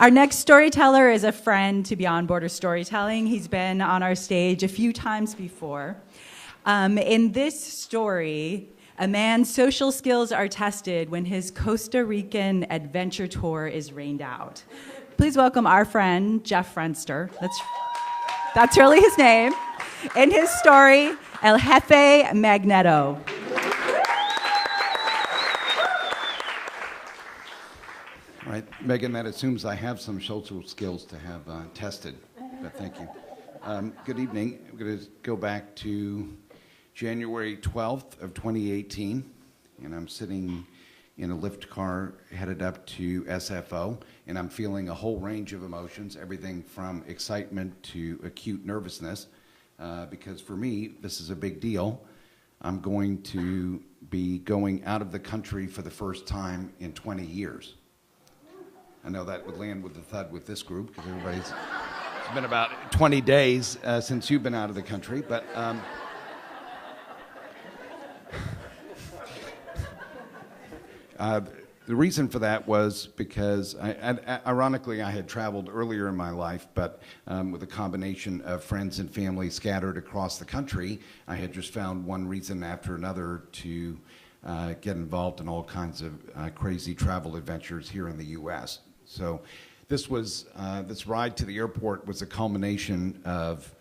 Our next storyteller is a friend to Beyond Border Storytelling. He's been on our stage a few times before. In this story, a man's social skills are tested when his Costa Rican adventure tour is rained out. Please welcome our friend, Jefe Frenster. That's really his name. In his story, El Jefe Magneto. All right, Megan, that assumes I have some social skills to have tested, but thank you. Good evening. I'm going to go back to January 12th of 2018, and I'm sitting in a Lyft car headed up to SFO, and I'm feeling a whole range of emotions, everything from excitement to acute nervousness, because for me, this is a big deal. I'm going to be going out of the country for the first time in 20 years. I know that would land with a thud with this group, because it's been about 20 days since you've been out of the country, but the reason for that was because, ironically, I had traveled earlier in my life, but with a combination of friends and family scattered across the country, I had just found one reason after another to get involved in all kinds of crazy travel adventures here in the U.S. So this ride to the airport was a culmination of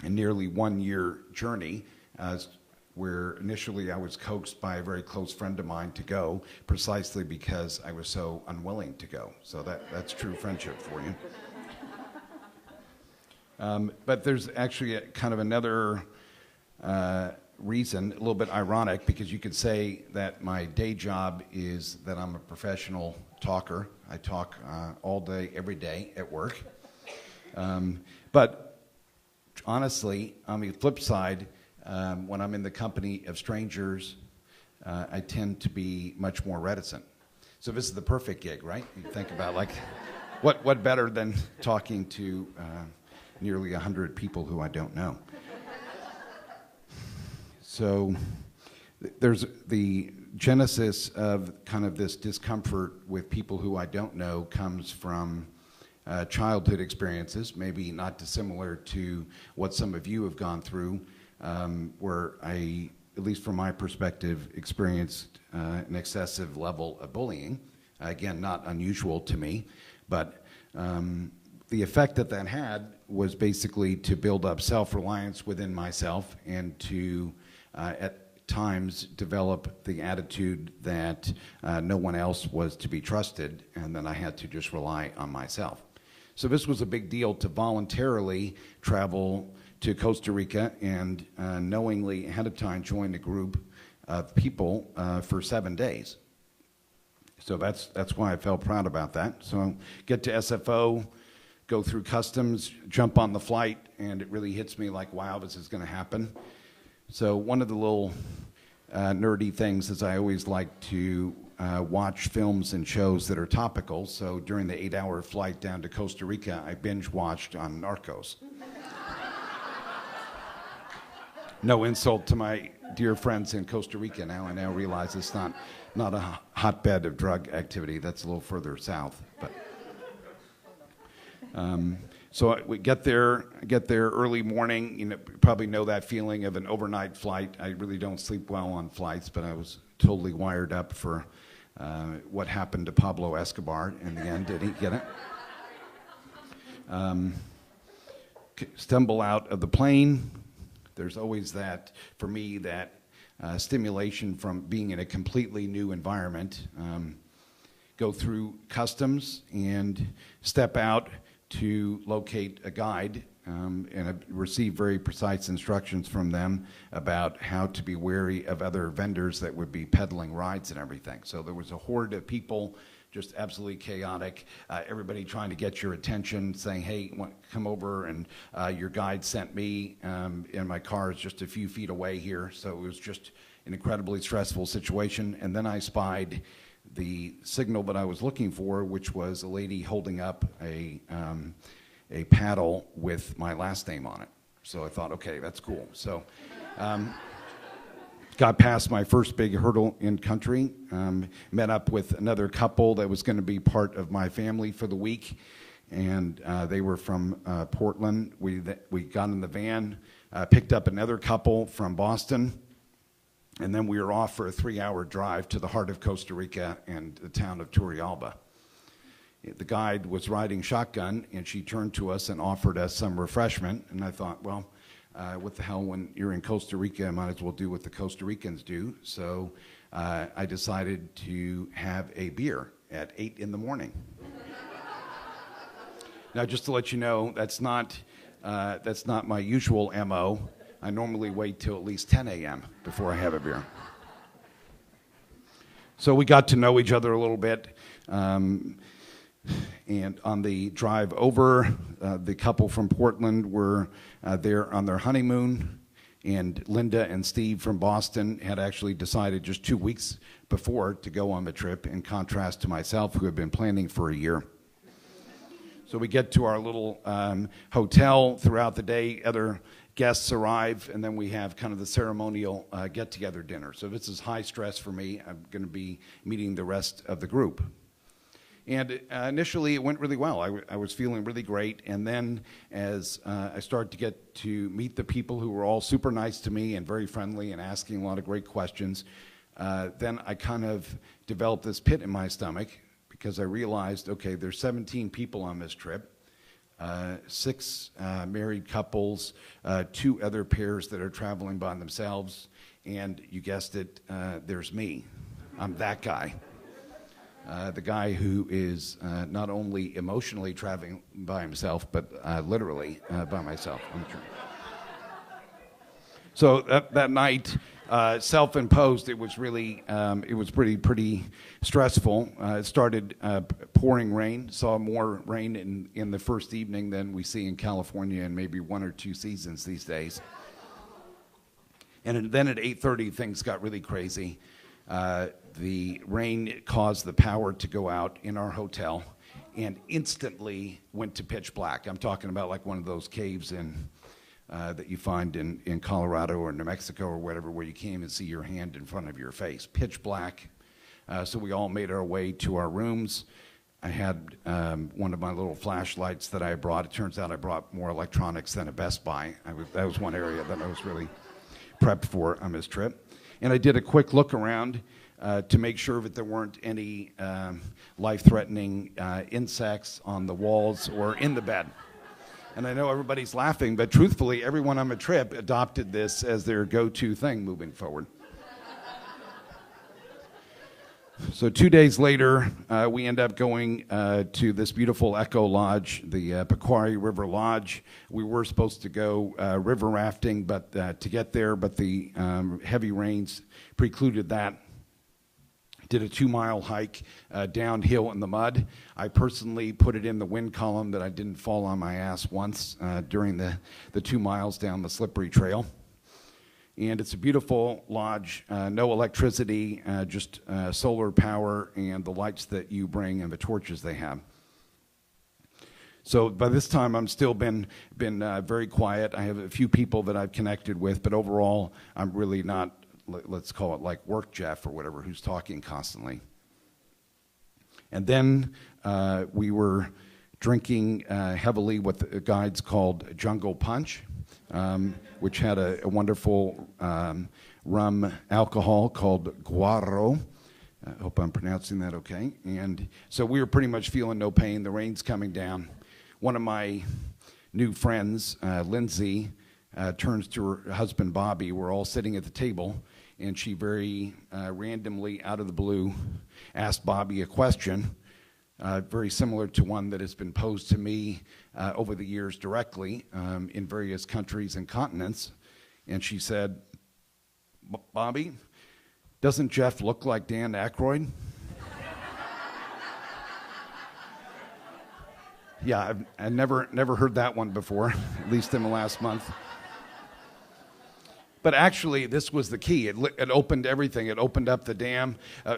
a nearly 1-year journey, where initially I was coaxed by a very close friend of mine to go, precisely because I was so unwilling to go. So that's true friendship for you. But there's actually kind of another reason, a little bit ironic, because you could say that my day job is that I'm a professional talker. I talk all day, every day at work. But honestly, on the flip side, when I'm in the company of strangers, I tend to be much more reticent. So this is the perfect gig, right? You think about, like, what better than talking to nearly 100 people who I don't know. So there's the genesis of kind of this discomfort with people who I don't know comes from childhood experiences, maybe not dissimilar to what some of you have gone through, where I, at least from my perspective, experienced an excessive level of bullying. Again, not unusual to me, but the effect that had was basically to build up self-reliance within myself and to, at times, develop the attitude that no one else was to be trusted, and then I had to just rely on myself. So this was a big deal to voluntarily travel to Costa Rica and knowingly ahead of time join a group of people for 7 days. So that's why I felt proud about that. So get to SFO, go through customs, jump on the flight, and it really hits me like, wow, this is going to happen. So one of the little nerdy things is I always like to watch films and shows that are topical. So during the 8-hour flight down to Costa Rica, I binge watched on Narcos. No insult to my dear friends in Costa Rica. I now realize it's not a hotbed of drug activity. That's a little further south. But so we get there early morning. You probably know that feeling of an overnight flight. I really don't sleep well on flights, but I was totally wired up for what happened to Pablo Escobar in the end. Did he get it? Stumble out of the plane. There's always that, for me, that stimulation from being in a completely new environment. Go through customs and step out to locate a guide, and I received very precise instructions from them about how to be wary of other vendors that would be peddling rides and everything. So there was a horde of people, just absolutely chaotic, everybody trying to get your attention, saying, hey, come over, and your guide sent me, and my car is just a few feet away here. So it was just an incredibly stressful situation. And then I spied the signal that I was looking for, which was a lady holding up a paddle with my last name on it. So I thought, okay, that's cool. So got past my first big hurdle in country, met up with another couple that was going to be part of my family for the week, and they were from Portland. We got in the van, picked up another couple from Boston, and then we were off for a 3-hour drive to the heart of Costa Rica and the town of Turrialba. The guide was riding shotgun, and she turned to us and offered us some refreshment, and I thought, well, what the hell, when you're in Costa Rica, I might as well do what the Costa Ricans do. So I decided to have a beer at 8 in the morning. Now, just to let you know, that's not my usual MO. I normally wait till at least 10 a.m. before I have a beer. So we got to know each other a little bit. And on the drive over, the couple from Portland were there on their honeymoon, and Linda and Steve from Boston had actually decided just 2 weeks before to go on the trip, in contrast to myself, who had been planning for a year. So we get to our little hotel. Throughout the day, other guests arrive, and then we have kind of the ceremonial get-together dinner. So this is high stress for me. I'm going to be meeting the rest of the group. And initially, it went really well. I was feeling really great. And then as I started to get to meet the people who were all super nice to me and very friendly and asking a lot of great questions, then I kind of developed this pit in my stomach, because I realized, okay, there's 17 people on this trip, 6 married couples, 2 other pairs that are traveling by themselves, and you guessed it, there's me. I'm that guy. The guy who is not only emotionally traveling by himself, but literally by myself. So that night, self-imposed, it was really, it was pretty stressful. It started pouring rain. Saw more rain in the first evening than we see in California in maybe 1 or 2 seasons these days. And then at 8:30, things got really crazy. The rain caused the power to go out in our hotel and instantly went to pitch black. I'm talking about like one of those caves that you find in Colorado or New Mexico or whatever, where you can't even see your hand in front of your face. Pitch black. So we all made our way to our rooms. I had one of my little flashlights that I brought. It turns out I brought more electronics than a Best Buy. That was one area that I was really prepped for on this trip. And I did a quick look around to make sure that there weren't any life-threatening insects on the walls or in the bed. And I know everybody's laughing, but truthfully, everyone on the trip adopted this as their go-to thing moving forward. So 2 days later, we end up going to this beautiful eco lodge, the Pequari River Lodge. We were supposed to go river rafting, but to get there, but the heavy rains precluded that. Did a 2-mile hike downhill in the mud. I personally put it in the wind column that I didn't fall on my ass once during the 2 miles down the slippery trail. And it's a beautiful lodge, no electricity, just solar power and the lights that you bring and the torches they have. So by this time, I'm still been very quiet. I have a few people that I've connected with, but overall, I'm really not, let's call it like work Jeff or whatever, who's talking constantly. And then we were drinking heavily what the guides called Jungle Punch, which had a wonderful rum alcohol called Guaro. I hope I'm pronouncing that okay. And so we were pretty much feeling no pain. The rain's coming down. One of my new friends, Lindsay, turns to her husband, Bobby. We're all sitting at the table, and she very randomly, out of the blue, asked Bobby a question, very similar to one that has been posed to me over the years directly in various countries and continents. And she said, Bobby, doesn't Jeff look like Dan Aykroyd? Yeah, I've never heard that one before, at least in the last month. But actually, this was the key. It opened everything. It opened up the dam.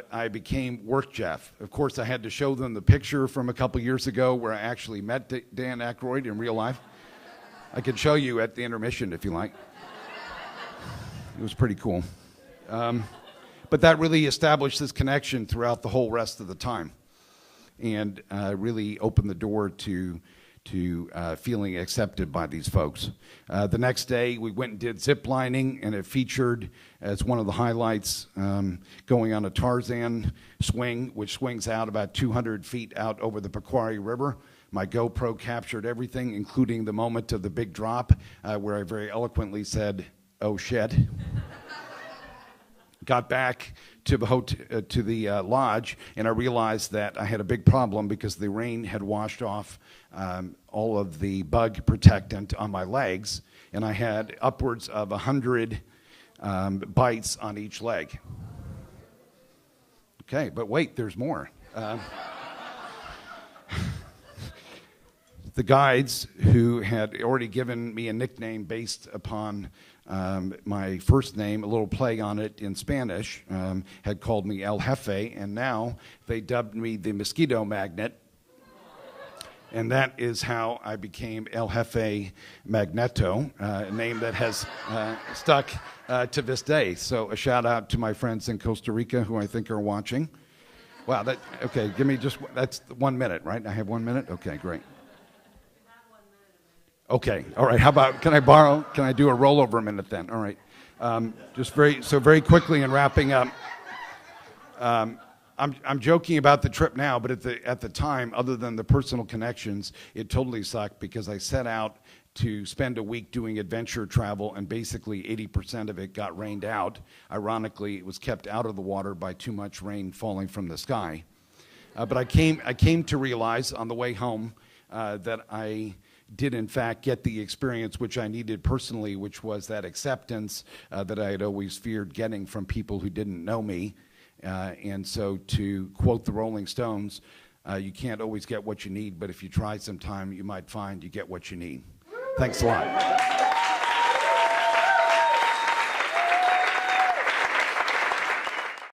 I became work Jeff. Of course, I had to show them the picture from a couple years ago where I actually met Dan Aykroyd in real life. I could show you at the intermission if you like. It was pretty cool. But that really established this connection throughout the whole rest of the time, and really opened the door to feeling accepted by these folks. The next day, we went and did zip lining, and it featured as one of the highlights going on a Tarzan swing, which swings out about 200 feet out over the Pequari River. My GoPro captured everything, including the moment of the big drop, where I very eloquently said, "Oh shit." Got back to the lodge, and I realized that I had a big problem because the rain had washed off all of the bug protectant on my legs, and I had upwards of 100 bites on each leg. Okay, but wait, there's more. The guides, who had already given me a nickname based upon my first name, a little play on it in Spanish, had called me El Jefe, and now they dubbed me the Mosquito Magnet. And that is how I became El Jefe Magneto, a name that has stuck to this day. So a shout out to my friends in Costa Rica who I think are watching. Wow, okay, that's 1 minute, right? I have 1 minute? Okay, great. Okay, all right, how about, can I do a rollover minute then? All right, very quickly in wrapping up, I'm joking about the trip now, but at the time, other than the personal connections, it totally sucked because I set out to spend a week doing adventure travel, and basically 80% of it got rained out. Ironically, it was kept out of the water by too much rain falling from the sky. But I came to realize on the way home that I did in fact get the experience which I needed personally, which was that acceptance that I had always feared getting from people who didn't know me. And so, to quote the Rolling Stones, you can't always get what you need, but if you try sometime, you might find you get what you need. Thanks a lot.